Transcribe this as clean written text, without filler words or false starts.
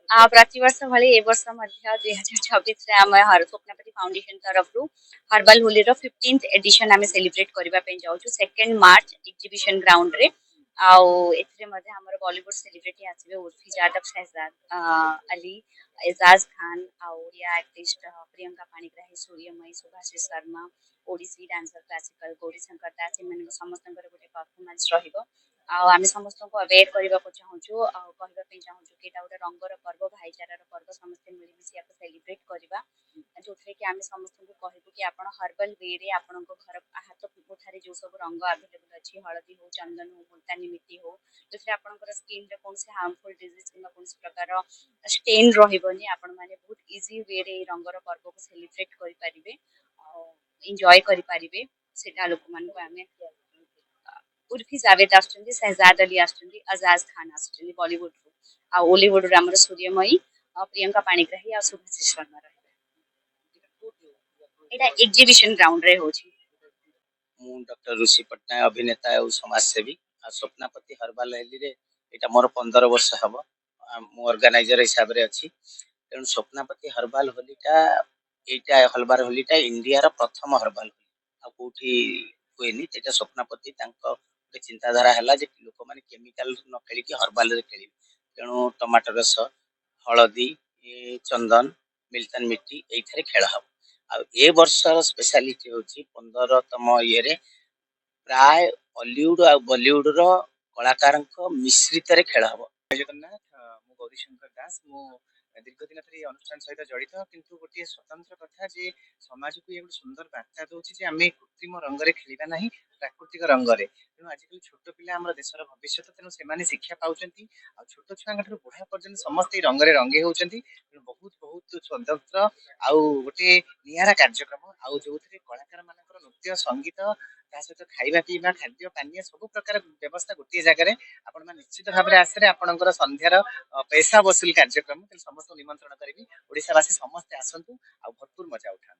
प्रतिवर्ष भଳି ए वर्ष ମଧ୍ୟ 2024 ରେ ଆମେ ସ୍ୱପ୍ନପତି ଫାଉଣ୍ଡେସନ ତରଫରୁ ହର୍ବାଲ ହୋଲିର 15th ଏଡିସନ ଆମେ ସେଲିବ୍ରେଟ କରିବା ପାଇଁ ଯାଉଛୁ 2nd ମାର୍ଚ୍ଚ ଏକ୍ଜିବିସନ ଗ୍ରାଉଣ୍ଡ ରେ। ଆଉ ଏଥିରେ ମଧ୍ୟ ଆମର ବଲିଉଡ ସେଲିବ୍ରିଟି ଆସିବେ ଉର୍ଫି ଯାଦବ, ଶହଜାଦ ଅଲି, ଏଜାଜ ଖାନ, ଆଉ Odia artist Priyanka Panigrahi, Suryamayee, Subhashree Sharma, Odissi dancer classical Gauri Shankar Das एम समस्त गोटे परफॉर्मेंस रहिबो। आम समस्त को अवेयर करने को चाहूँ कहवाई चाहूँ कि यहाँ गोटे रंगर पर्व भाईचारार पर्व समस्त मिलमिशी या सेलिब्रेट करवा जो कि आम समस्त को कहबू कि आप हर्बल वे रे आपण घर हाथ मुठार जो सब रंग आवेलेबल अच्छी हलदी हो, चंदन हो, मुल्तानी मिट्टी हो, जो आपंकर स्किन रे कौन हार्मफुल डिजीज कि कौन प्रकार स्टेन रही आपण मैंने बहुत इजी वे रे रंगर पर्व को सेलिब्रेट करें एंजॉय करें सेटा लोक मान आम उर्फी जावेद आसुचंदी, शहजाद अली आसुचंदी, अजाज खान आसुचंदी बॉलीवुड रू आ ओलीवुड रू हमर सूर्यमयी प्रियंका पाणिग्राही आ सुभाश्री शर्मा रहे। एटा एग्जीबिशन ग्राउंड रे होची। मु डॉक्टर ऋषि पटनायक अभिनेता और समाजसेवी आ स्वप्नापति हर्बाल हेली रे एटा मोर 15 वर्ष हबो। मु ऑर्गेनाइजर हिसाब रे अछि। तेणु स्वप्नापति हर्बाल होलीटा एटा हर्बाल होलीटा इंडिया रा प्रथम हर्बाल होली आ कोठी होएनी एटा स्वप्नापति तांको गोटे चिंताधारा है लोक मैंने केमिकाल न खेल हर्बाल खेल तेणु टमाटर रस, हलदी, चंदन, मिल्तान मिट्टी ये खेल हम आ वर्षर स्पेशलिटी हूँ 15तम ये प्राय हॉलीवुड आ बॉलीवुड रो कलाकार मिश्रित खेल हम। जगन्नाथ मु गौरी शंकर दास मु दीर्घ दिन धरी अनुष्ठान सहित जड़ित किंतु गोटे स्वतंत्र कथा जे समाज को ये सुंदर वार्ता दूसरी जे आम कृत्रिम रंग खेलिबा नहीं प्राकृतिक रंग तेणु आजिकल छोट पिला आम देशर भविष्य तेणु से शिक्षा पाँच छोट छुआ बुढ़ा पर्यटन समस्त रंग रंगे होती बहुत बहुत स्वतंत्र आउ गोटे निरा कार्यक्रम आउ जो कलाकार मान नृत्य संगीत सहित खाଇବା पीवा खाद्य पानीय सब प्रकार व्यवस्था गोटे जगह आपण निश्चित भाव में आसरे आपणकर संध्यार पैसा वसूल कार्यक्रम समस्त निमंत्रण करी ओडिशावासी समस्ते आसतु आ भरपूर मजा उठा।